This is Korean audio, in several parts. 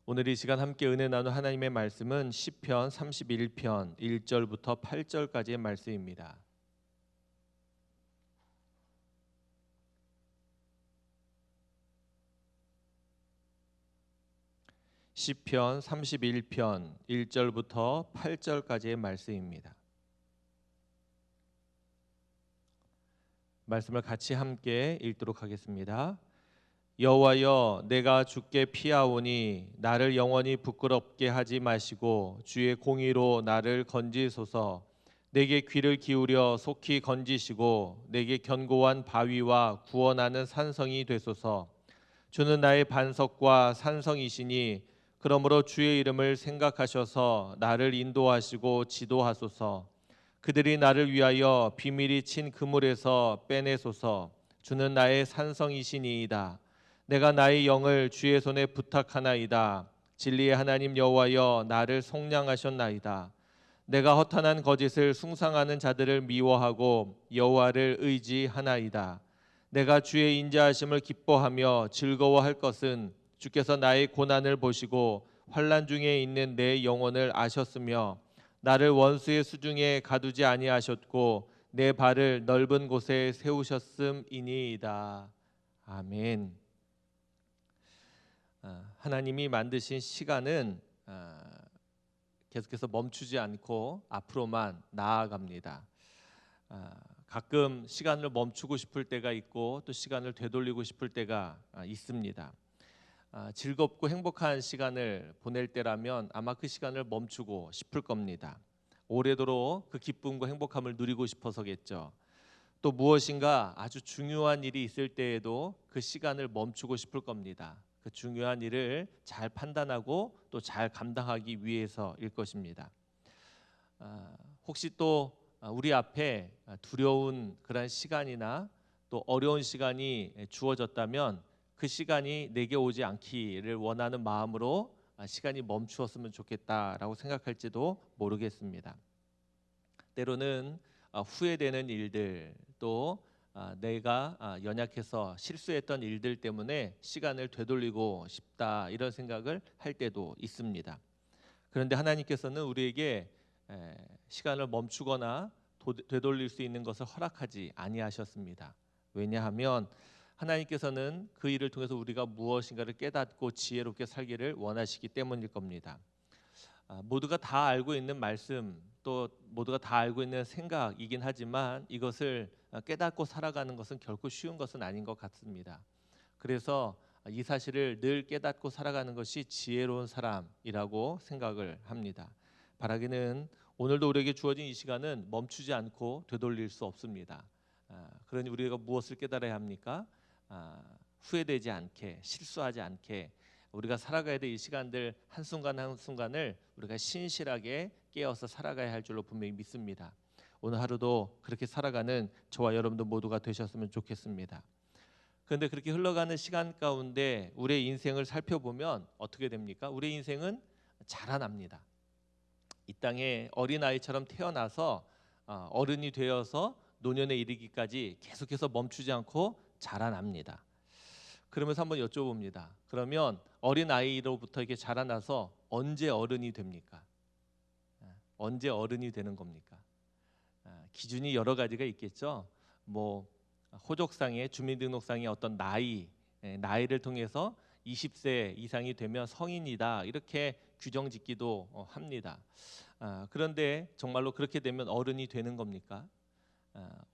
오늘 이 시간 함께 은혜 나눌 하나님의 말씀은 시편 31편 1절부터 8절까지의 말씀입니다. 시편 31편 1절부터 8절까지의 말씀입니다. 말씀을 같이 함께 읽도록 하겠습니다. 여호와여, 내가 주께 피하오니 나를 영원히 부끄럽게 하지 마시고 주의 공의로 나를 건지소서. 내게 귀를 기울여 속히 건지시고 내게 견고한 바위와 구원하는 산성이 되소서. 주는 나의 반석과 산성이시니 그러므로 주의 이름을 생각하셔서 나를 인도하시고 지도하소서. 그들이 나를 위하여 비밀이 친 그물에서 빼내소서. 주는 나의 산성이시니이다. 내가 나의 영을 주의 손에 부탁하나이다. 진리의 하나님 여호와여, 나를 속량하셨나이다. 내가 허탄한 거짓을 숭상하는 자들을 미워하고 여호와를 의지하나이다. 내가 주의 인자하심을 기뻐하며 즐거워할 것은 주께서 나의 고난을 보시고 환난 중에 있는 내 영혼을 아셨으며 나를 원수의 수중에 가두지 아니하셨고 내 발을 넓은 곳에 세우셨음이니이다. 아멘. 하나님이 만드신 시간은 계속해서 멈추지 않고 앞으로만 나아갑니다. 가끔 시간을 멈추고 싶을 때가 있고 또 시간을 되돌리고 싶을 때가 있습니다. 즐겁고 행복한 시간을 보낼 때라면 아마 그 시간을 멈추고 싶을 겁니다. 오래도록 그 기쁨과 행복함을 누리고 싶어서겠죠. 또 무엇인가 아주 중요한 일이 있을 때에도 그 시간을 멈추고 싶을 겁니다. 그 중요한 일을 잘 판단하고 또 잘 감당하기 위해서일 것입니다. 혹시 또 우리 앞에 두려운 그런 시간이나 또 어려운 시간이 주어졌다면 그 시간이 내게 오지 않기를 원하는 마음으로 시간이 멈추었으면 좋겠다라고 생각할지도 모르겠습니다. 때로는 후회되는 일들 또 내가 연약해서 실수했던 일들 때문에 시간을 되돌리고 싶다 이런 생각을 할 때도 있습니다. 그런데 하나님께서는 우리에게 시간을 멈추거나 되돌릴 수 있는 것을 허락하지 아니하셨습니다. 왜냐하면 하나님께서는 그 일을 통해서 우리가 무엇인가를 깨닫고 지혜롭게 살기를 원하시기 때문일 겁니다. 모두가 다 알고 있는 말씀 또 모두가 다 알고 있는 생각이긴 하지만 이것을 깨닫고 살아가는 것은 결코 쉬운 것은 아닌 것 같습니다. 그래서 이 사실을 늘 깨닫고 살아가는 것이 지혜로운 사람이라고 생각을 합니다. 바라기는 오늘도 우리에게 주어진 이 시간은 멈추지 않고 되돌릴 수 없습니다. 그러니 우리가 무엇을 깨달아야 합니까? 후회되지 않게, 실수하지 않게 우리가 살아가야 될 이 시간들 한순간 한순간을 우리가 신실하게 깨어서 살아가야 할 줄로 분명히 믿습니다. 오늘 하루도 그렇게 살아가는 저와 여러분들 모두가 되셨으면 좋겠습니다. 그런데 그렇게 흘러가는 시간 가운데 우리의 인생을 살펴보면 어떻게 됩니까? 우리의 인생은 자라납니다. 이 땅에 어린아이처럼 태어나서 어른이 되어서 노년에 이르기까지 계속해서 멈추지 않고 자라납니다. 그러면서 한번 여쭤봅니다. 그러면 어린아이로부터 이렇게 자라나서 언제 어른이 됩니까? 언제 어른이 되는 겁니까? 기준이 여러 가지가 있겠죠. 호적상에 주민등록상에 어떤 나이를 통해서 20세 이상이 되면 성인이다 이렇게 규정 짓기도 합니다. 그런데 정말로 그렇게 되면 어른이 되는 겁니까?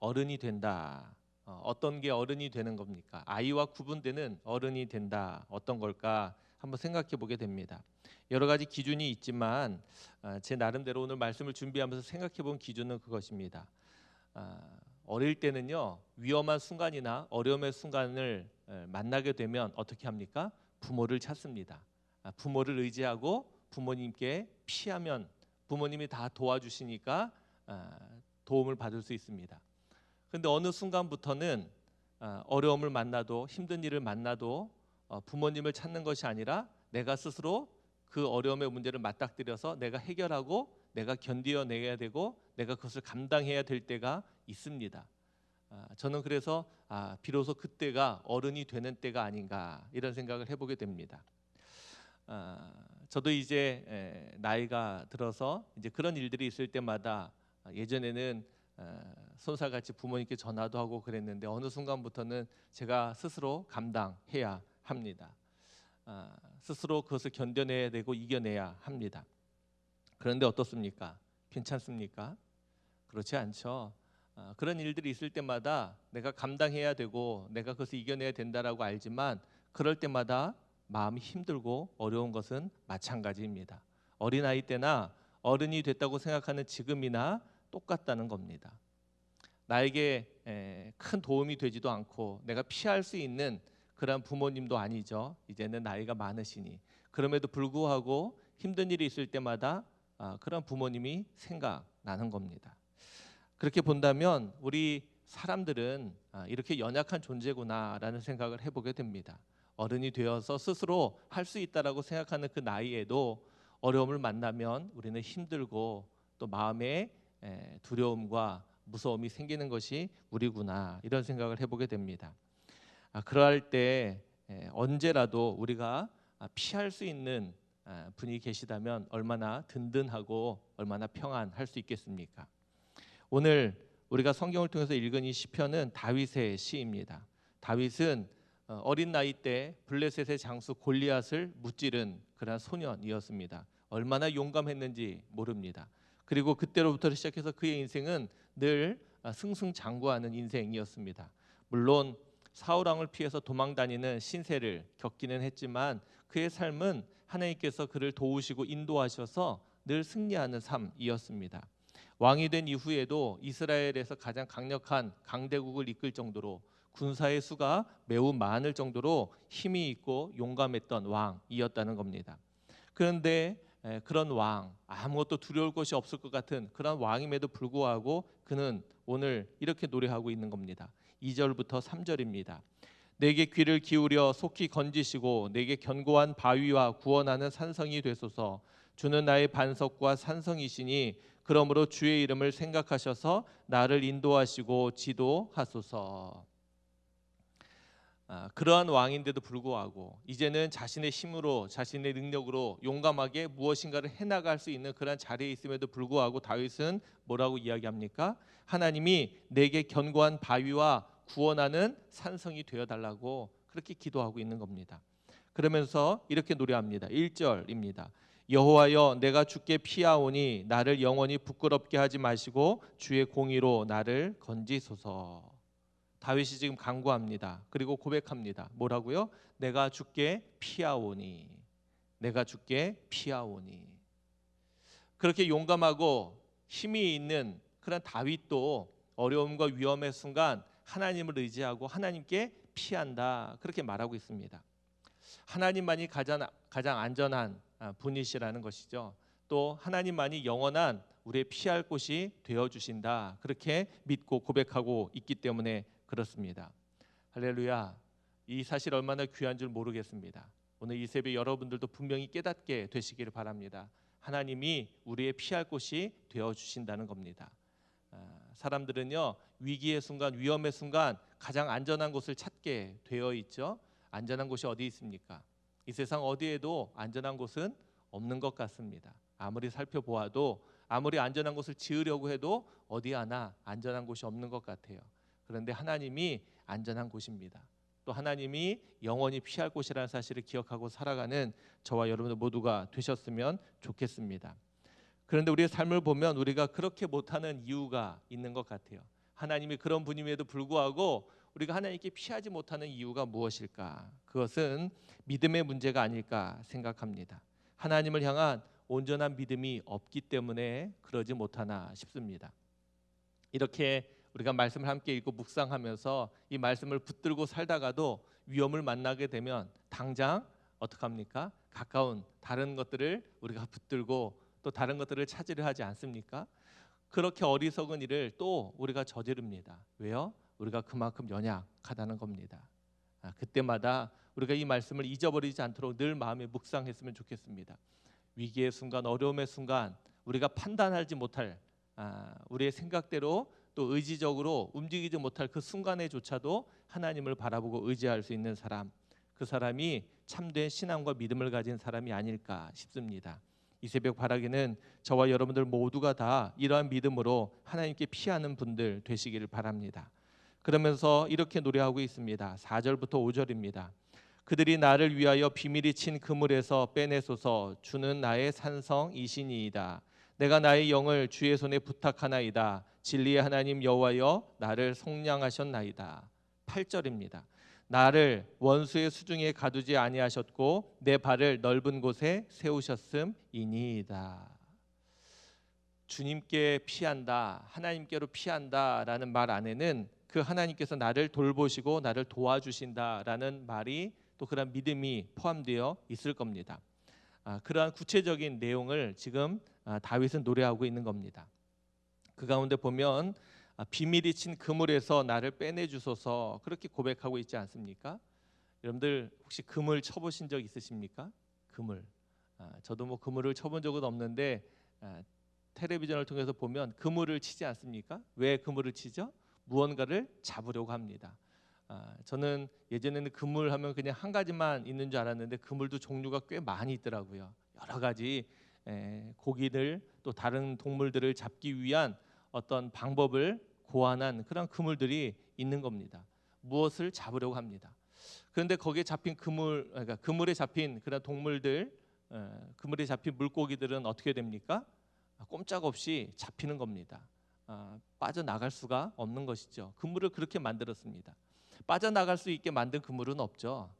어른이 된다. 어떤 게 어른이 되는 겁니까? 아이와 구분되는 어른이 된다. 어떤 걸까? 한번 생각해 보게 됩니다. 여러 가지 기준이 있지만 제 나름대로 오늘 말씀을 준비하면서 생각해 본 기준은 그것입니다. 어릴 때는요, 위험한 순간이나 어려움의 순간을 만나게 되면 어떻게 합니까? 부모를 찾습니다. 부모를 의지하고 부모님께 피하면 부모님이 다 도와주시니까 도움을 받을 수 있습니다. 그런데 어느 순간부터는 어려움을 만나도 힘든 일을 만나도 부모님을 찾는 것이 아니라 내가 스스로 그 어려움의 문제를 맞닥뜨려서 내가 해결하고 내가 견뎌내야 되고 내가 그것을 감당해야 될 때가 있습니다. 저는 그래서 비로소 그때가 어른이 되는 때가 아닌가 이런 생각을 해보게 됩니다. 저도 이제 나이가 들어서 이제 그런 일들이 있을 때마다 예전에는 손살같이 부모님께 전화도 하고 그랬는데 어느 순간부터는 제가 스스로 감당해야 합니다. 스스로 그것을 견뎌내야 되고 이겨내야 합니다. 그런데 어떻습니까? 괜찮습니까? 그렇지 않죠. 그런 일들이 있을 때마다 내가 감당해야 되고 내가 그것을 이겨내야 된다라고 알지만 그럴 때마다 마음이 힘들고 어려운 것은 마찬가지입니다. 어린아이 때나 어른이 됐다고 생각하는 지금이나 똑같다는 겁니다. 나에게 큰 도움이 되지도 않고 내가 피할 수 있는 그런 부모님도 아니죠. 이제는 나이가 많으시니. 그럼에도 불구하고 힘든 일이 있을 때마다 그런 부모님이 생각나는 겁니다. 그렇게 본다면 우리 사람들은 이렇게 연약한 존재구나라는 생각을 해보게 됩니다. 어른이 되어서 스스로 할 수 있다라고 생각하는 그 나이에도 어려움을 만나면 우리는 힘들고 또 마음에 두려움과 무서움이 생기는 것이 우리구나 이런 생각을 해보게 됩니다. 그럴 때 언제라도 우리가 피할 수 있는 분이 계시다면 얼마나 든든하고 얼마나 평안할 수 있겠습니까? 오늘 우리가 성경을 통해서 읽은 이 시편은 다윗의 시입니다. 다윗은 어린 나이 때 블레셋의 장수 골리앗을 무찌른 그런 소년이었습니다. 얼마나 용감했는지 모릅니다. 그리고 그때로부터 시작해서 그의 인생은 늘 승승장구하는 인생이었습니다. 물론 사울 왕을 피해서 도망다니는 신세를 겪기는 했지만 그의 삶은 하나님께서 그를 도우시고 인도하셔서 늘 승리하는 삶이었습니다. 왕이 된 이후에도 이스라엘에서 가장 강력한 강대국을 이끌 정도로 군사의 수가 매우 많을 정도로 힘이 있고 용감했던 왕이었다는 겁니다. 그런데 그런 왕, 아무것도 두려울 것이 없을 것 같은 그런 왕임에도 불구하고 그는 오늘 이렇게 노래하고 있는 겁니다. 2절부터 3절입니다. 내게 귀를 기울여 속히 건지시고 내게 견고한 바위와 구원하는 산성이 되소서. 주는 나의 반석과 산성이시니 그러므로 주의 이름을 생각하셔서 나를 인도하시고 지도하소서. 그러한 왕인데도 불구하고 이제는 자신의 힘으로 자신의 능력으로 용감하게 무엇인가를 해나갈 수 있는 그런 자리에 있음에도 불구하고 다윗은 뭐라고 이야기합니까? 하나님이 내게 견고한 바위와 구원하는 산성이 되어달라고 그렇게 기도하고 있는 겁니다. 그러면서 이렇게 노래합니다. 1절입니다. 여호와여 내가 주께 피하오니 나를 영원히 부끄럽게 하지 마시고 주의 공의로 나를 건지소서. 다윗이 지금 간구합니다. 그리고 고백합니다. 뭐라고요? 내가 주께 피하오니, 내가 주께 피하오니. 그렇게 용감하고 힘이 있는 그런 다윗도 어려움과 위험의 순간 하나님을 의지하고 하나님께 피한다 그렇게 말하고 있습니다. 하나님만이 가장 안전한 분이시라는 것이죠. 또 하나님만이 영원한 우리의 피할 곳이 되어주신다 그렇게 믿고 고백하고 있기 때문에 그렇습니다. 할렐루야. 이 사실 얼마나 귀한 줄 모르겠습니다. 오늘 이 새벽 여러분들도 분명히 깨닫게 되시기를 바랍니다. 하나님이 우리의 피할 곳이 되어주신다는 겁니다. 사람들은요 위기의 순간 위험의 순간 가장 안전한 곳을 찾게 되어 있죠. 안전한 곳이 어디 있습니까? 이 세상 어디에도 안전한 곳은 없는 것 같습니다. 아무리 살펴보아도 아무리 안전한 곳을 지으려고 해도 어디 하나 안전한 곳이 없는 것 같아요. 그런데 하나님이 안전한 곳입니다. 또 하나님이 영원히 피할 곳이라는 사실을 기억하고 살아가는 저와 여러분들 모두가 되셨으면 좋겠습니다. 그런데 우리의 삶을 보면 우리가 그렇게 못하는 이유가 있는 것 같아요. 하나님이 그런 분임에도 불구하고 우리가 하나님께 피하지 못하는 이유가 무엇일까? 그것은 믿음의 문제가 아닐까 생각합니다. 하나님을 향한 온전한 믿음이 없기 때문에 그러지 못하나 싶습니다. 이렇게 우리가 말씀을 함께 읽고 묵상하면서 이 말씀을 붙들고 살다가도 위험을 만나게 되면 당장 어떡합니까? 가까운 다른 것들을 우리가 붙들고 또 다른 것들을 찾으려 하지 않습니까? 그렇게 어리석은 일을 또 우리가 저지릅니다. 왜요? 우리가 그만큼 연약하다는 겁니다. 그때마다 우리가 이 말씀을 잊어버리지 않도록 늘 마음에 묵상했으면 좋겠습니다. 위기의 순간, 어려움의 순간 우리가 판단하지 못할 우리의 생각대로 또 의지적으로 움직이지 못할 그 순간에조차도 하나님을 바라보고 의지할 수 있는 사람, 그 사람이 참된 신앙과 믿음을 가진 사람이 아닐까 싶습니다. 이 새벽 바라기는 저와 여러분들 모두가 다 이러한 믿음으로 하나님께 피하는 분들 되시기를 바랍니다. 그러면서 이렇게 노래하고 있습니다. 4절부터 5절입니다. 그들이 나를 위하여 비밀이 친 그물에서 빼내소서. 주는 나의 산성이시니이다. 내가 나의 영을 주의 손에 부탁하나이다. 진리의 하나님 여호와여 나를 속량하셨나이다. 8절입니다. 나를 원수의 수중에 가두지 아니하셨고 내 발을 넓은 곳에 세우셨음이니이다. 주님께 피한다, 하나님께로 피한다라는 말 안에는 그 하나님께서 나를 돌보시고 나를 도와주신다라는 말이 또 그런 믿음이 포함되어 있을 겁니다. 그러한 구체적인 내용을 지금 다윗은 노래하고 있는 겁니다. 그 가운데 보면 비밀이 친 그물에서 나를 빼내주소서 그렇게 고백하고 있지 않습니까? 여러분들 혹시 그물 쳐보신 적 있으십니까? 그물. 저도 뭐 그물을 쳐본 적은 없는데 텔레비전을 통해서 보면 그물을 치지 않습니까? 왜 그물을 치죠? 무언가를 잡으려고 합니다. 저는 예전에는 그물 하면 그냥 한 가지만 있는 줄 알았는데 그물도 종류가 꽤 많이 있더라고요. 여러 가지 고기들 또 다른 동물들을 잡기 위한 어떤 방법을 고안한 그런 그물들이 있는 겁니다. 무엇을 잡으려고 합니다. 그런데 거기에 잡힌 그러니까 그물에 잡힌 그런 동물들, 그물에 잡힌 물고기들은 어떻게 됩니까? 꼼짝없이 잡히는 겁니다. 빠져나갈 수가 없는 것이죠. 그물을 그렇게 만들었습니다. 빠져나갈 수 있게 만든 그물은 없죠.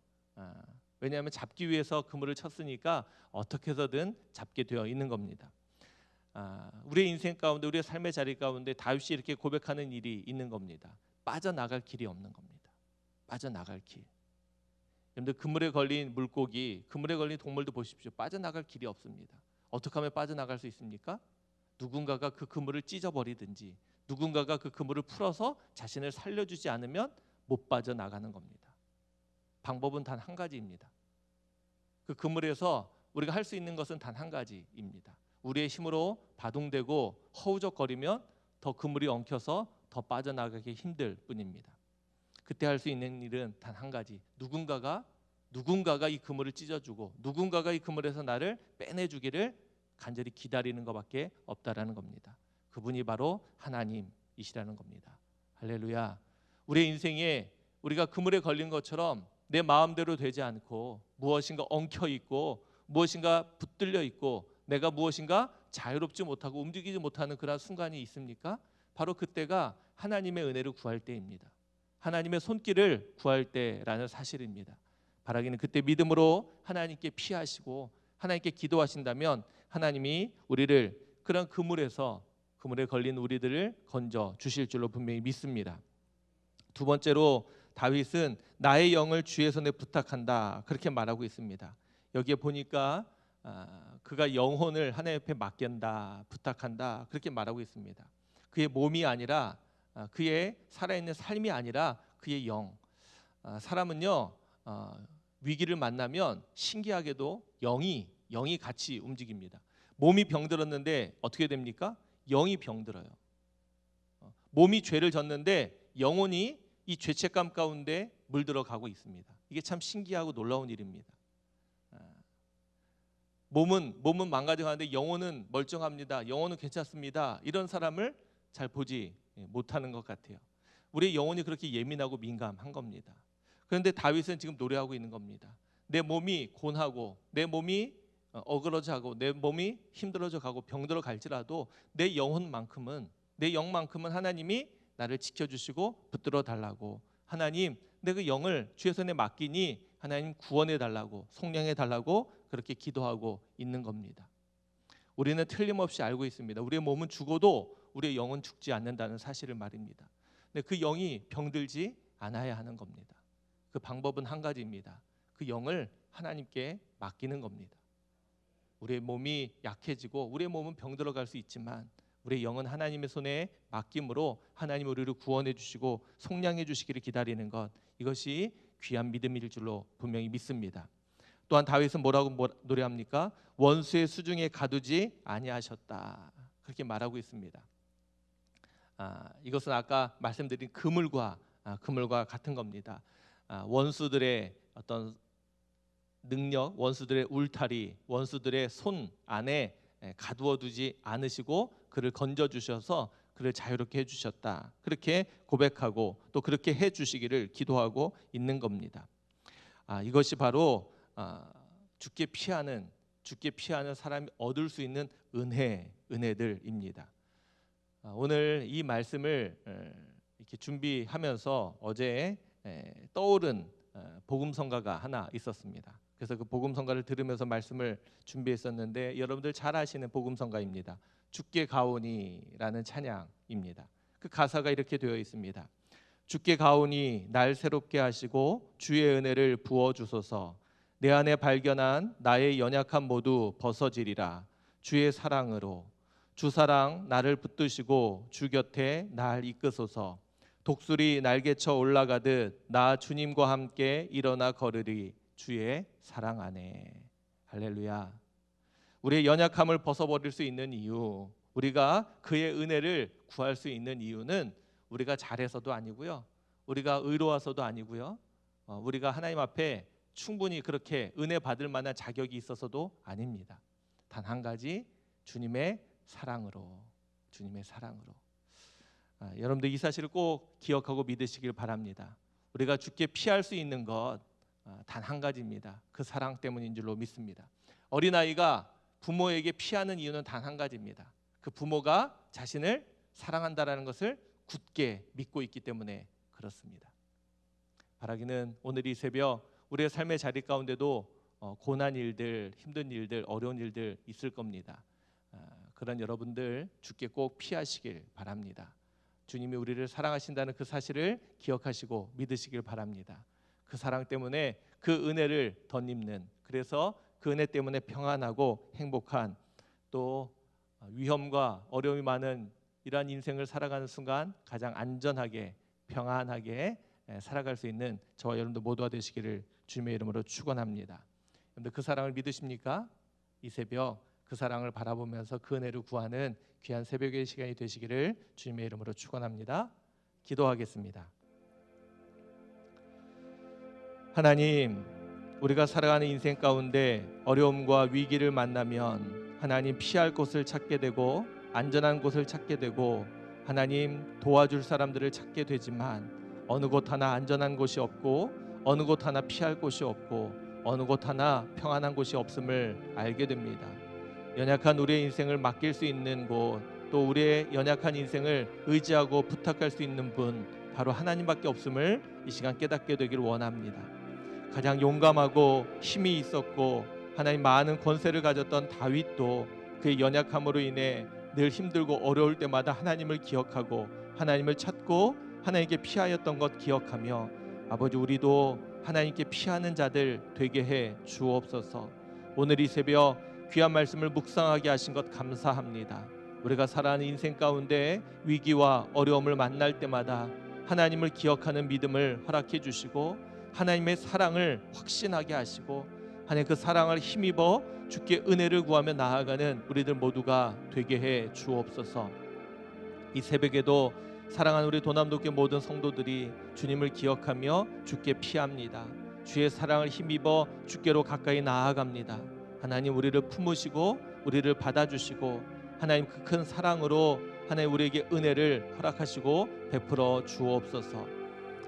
왜냐하면 잡기 위해서 그물을 쳤으니까 어떻게 해서든 잡게 되어 있는 겁니다. 우리의 인생 가운데 우리의 삶의 자리 가운데 다윗이 이렇게 고백하는 일이 있는 겁니다. 빠져나갈 길이 없는 겁니다. 빠져나갈 길. 여러분들 그물에 걸린 물고기, 그물에 걸린 동물도 보십시오. 빠져나갈 길이 없습니다. 어떻게 하면 빠져나갈 수 있습니까? 누군가가 그 그물을 찢어버리든지 누군가가 그 그물을 풀어서 자신을 살려주지 않으면 못 빠져나가는 겁니다. 방법은 단 한 가지입니다. 그 그물에서 우리가 할 수 있는 것은 단 한 가지입니다. 우리의 힘으로 바둥대고 허우적거리면 더 그물이 엉켜서 더 빠져나가기 힘들 뿐입니다. 그때 할 수 있는 일은 단 한 가지. 누군가가 이 그물을 찢어주고 누군가가 이 그물에서 나를 빼내주기를 간절히 기다리는 것밖에 없다라는 겁니다. 그분이 바로 하나님이시라는 겁니다. 할렐루야. 우리의 인생에 우리가 그물에 걸린 것처럼 내 마음대로 되지 않고 무엇인가 엉켜 있고 무엇인가 붙들려 있고 내가 무엇인가 자유롭지 못하고 움직이지 못하는 그런 순간이 있습니까? 바로 그때가 하나님의 은혜를 구할 때입니다. 하나님의 손길을 구할 때라는 사실입니다. 바라기는 그때 믿음으로 하나님께 피하시고 하나님께 기도하신다면 하나님이 우리를 그런 그물에 걸린 우리들을 건져 주실 줄로 분명히 믿습니다. 두 번째로 다윗은 나의 영을 주의 손에 부탁한다 그렇게 말하고 있습니다. 여기에 보니까 그가 영혼을 하나님 앞에 맡긴다 부탁한다 그렇게 말하고 있습니다. 그의 몸이 아니라 그의 살아있는 삶이 아니라 그의 영. 사람은요 위기를 만나면 신기하게도 영이 같이 움직입니다. 몸이 병들었는데 어떻게 됩니까? 영이 병들어요. 몸이 죄를 졌는데 영혼이 이 죄책감 가운데 물들어가고 있습니다. 이게 참 신기하고 놀라운 일입니다. 몸은 망가져가는데 영혼은 멀쩡합니다. 영혼은 괜찮습니다. 이런 사람을 잘 보지 못하는 것 같아요. 우리의 영혼이 그렇게 예민하고 민감한 겁니다. 그런데 다윗은 지금 노래하고 있는 겁니다. 내 몸이 곤하고 내 몸이 어그러져가고 내 몸이 힘들어져 가고 병들어 갈지라도 내 영만큼은 하나님이 나를 지켜주시고 붙들어 달라고 하나님 내 그 영을 주의 손에 맡기니 하나님 구원해 달라고 속량해 달라고 그렇게 기도하고 있는 겁니다. 우리는 틀림없이 알고 있습니다. 우리의 몸은 죽어도 우리의 영은 죽지 않는다는 사실을 말입니다. 근데 그 영이 병들지 않아야 하는 겁니다. 그 방법은 한 가지입니다. 그 영을 하나님께 맡기는 겁니다. 우리의 몸이 약해지고 우리의 몸은 병들어 갈 수 있지만 우리의 영은 하나님의 손에 맡김으로 하나님 우리를 구원해 주시고 속량해 주시기를 기다리는 것, 이것이 귀한 믿음일 줄로 분명히 믿습니다. 또한 다윗은 뭐라고 노래합니까? 원수의 수중에 가두지 아니하셨다 그렇게 말하고 있습니다. 이것은 아까 말씀드린 그물과 같은 겁니다. 원수들의 어떤 능력, 원수들의 울타리, 원수들의 손 안에 가두어 두지 않으시고 그를 건져 주셔서 그를 자유롭게 해주셨다. 그렇게 고백하고 또 그렇게 해주시기를 기도하고 있는 겁니다. 이것이 바로 죽게 피하는 사람이 얻을 수 있는 은혜들입니다. 오늘 이 말씀을 이렇게 준비하면서 어제 떠오른 복음성가가 하나 있었습니다. 그래서 그 복음성가를 들으면서 말씀을 준비했었는데 여러분들 잘 아시는 복음성가입니다. 주께 가오니라는 찬양입니다. 그 가사가 이렇게 되어 있습니다. 주께 가오니 날 새롭게 하시고 주의 은혜를 부어 주소서. 내 안에 발견한 나의 연약함 모두 벗어지리라. 주의 사랑으로 주 사랑 나를 붙드시고 주 곁에 날 이끄소서. 독수리 날개쳐 올라가듯 나 주님과 함께 일어나 걸으리. 주의 사랑 안에. 할렐루야. 우리의 연약함을 벗어버릴 수 있는 이유, 우리가 그의 은혜를 구할 수 있는 이유는 우리가 잘해서도 아니고요, 우리가 의로워서도 아니고요, 우리가 하나님 앞에 충분히 그렇게 은혜 받을 만한 자격이 있어서도 아닙니다. 단 한 가지, 주님의 사랑으로. 여러분들 이 사실을 꼭 기억하고 믿으시길 바랍니다. 우리가 죽게 피할 수 있는 것 단 한 가지입니다. 그 사랑 때문인 줄로 믿습니다. 어린아이가 부모에게 피하는 이유는 단 한 가지입니다. 그 부모가 자신을 사랑한다라는 것을 굳게 믿고 있기 때문에 그렇습니다. 바라기는 오늘 이 새벽 우리의 삶의 자리 가운데도 고난 일들, 힘든 일들, 어려운 일들 있을 겁니다. 그런 여러분들 죽게 꼭 피하시길 바랍니다. 주님이 우리를 사랑하신다는 그 사실을 기억하시고 믿으시길 바랍니다. 그 사랑 때문에 그 은혜를 덧입는, 그래서 그 은혜 때문에 평안하고 행복한, 또 위험과 어려움이 많은 이러한 인생을 살아가는 순간 가장 안전하게 평안하게 살아갈 수 있는 저와 여러분들 모두가 되시기를 주님의 이름으로 축원합니다. 여러분들 그 사랑을 믿으십니까? 이 새벽 그 사랑을 바라보면서 그 은혜를 구하는 귀한 새벽의 시간이 되시기를 주님의 이름으로 축원합니다. 기도하겠습니다. 하나님, 우리가 살아가는 인생 가운데 어려움과 위기를 만나면 하나님 피할 곳을 찾게 되고 안전한 곳을 찾게 되고 하나님 도와줄 사람들을 찾게 되지만 어느 곳 하나 안전한 곳이 없고 어느 곳 하나 피할 곳이 없고 어느 곳 하나 평안한 곳이 없음을 알게 됩니다. 연약한 우리의 인생을 맡길 수 있는 곳, 또 우리의 연약한 인생을 의지하고 부탁할 수 있는 분, 바로 하나님밖에 없음을 이 시간 깨닫게 되기를 원합니다. 가장 용감하고 힘이 있었고 하나님 많은 권세를 가졌던 다윗도 그의 연약함으로 인해 늘 힘들고 어려울 때마다 하나님을 기억하고 하나님을 찾고 하나님께 피하였던 것 기억하며 아버지, 우리도 하나님께 피하는 자들 되게 해 주옵소서. 오늘 이 새벽 귀한 말씀을 묵상하게 하신 것 감사합니다. 우리가 살아가는 인생 가운데 위기와 어려움을 만날 때마다 하나님을 기억하는 믿음을 허락해 주시고 하나님의 사랑을 확신하게 하시고 하나님 그 사랑을 힘입어 주께 은혜를 구하며 나아가는 우리들 모두가 되게 해 주옵소서. 이 새벽에도 사랑하는 우리 도남도교회 모든 성도들이 주님을 기억하며 주께 피합니다. 주의 사랑을 힘입어 주께로 가까이 나아갑니다. 하나님, 우리를 품으시고 우리를 받아주시고 하나님 그 큰 사랑으로 하나님 우리에게 은혜를 허락하시고 베풀어 주옵소서.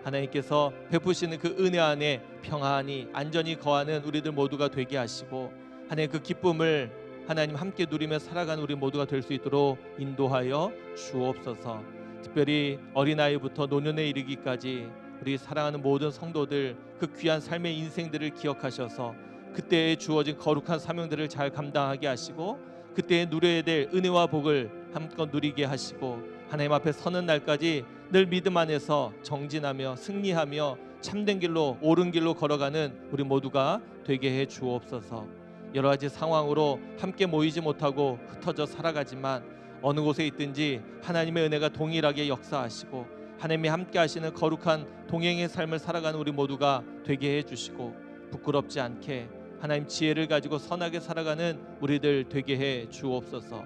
하나님께서 베푸시는 그 은혜 안에 평안히 안전히 거하는 우리들 모두가 되게 하시고 하나님 그 기쁨을 하나님 함께 누리며 살아가는 우리 모두가 될 수 있도록 인도하여 주옵소서. 특별히 어린아이부터 노년에 이르기까지 우리 사랑하는 모든 성도들 그 귀한 삶의 인생들을 기억하셔서 그때에 주어진 거룩한 사명들을 잘 감당하게 하시고 그때에 누려야 될 은혜와 복을 함껏 누리게 하시고 하나님 앞에 서는 날까지 늘 믿음 안에서 정진하며 승리하며 참된 길로 옳은 길로 걸어가는 우리 모두가 되게 해 주옵소서. 여러 가지 상황으로 함께 모이지 못하고 흩어져 살아가지만 어느 곳에 있든지 하나님의 은혜가 동일하게 역사하시고 하나님이 함께 하시는 거룩한 동행의 삶을 살아가는 우리 모두가 되게 해 주시고 부끄럽지 않게 하나님 지혜를 가지고 선하게 살아가는 우리들 되게 해 주옵소서.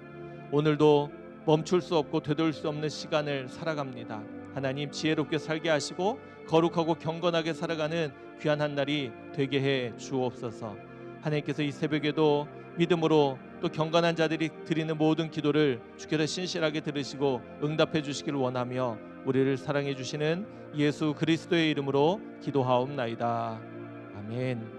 오늘도 멈출 수 없고 되돌릴 수 없는 시간을 살아갑니다. 하나님 지혜롭게 살게 하시고 거룩하고 경건하게 살아가는 귀한 한 날이 되게 해 주옵소서. 하나님께서 이 새벽에도 믿음으로 또 경건한 자들이 드리는 모든 기도를 주께서 신실하게 들으시고 응답해 주시기를 원하며 우리를 사랑해 주시는 예수 그리스도의 이름으로 기도하옵나이다. 아멘.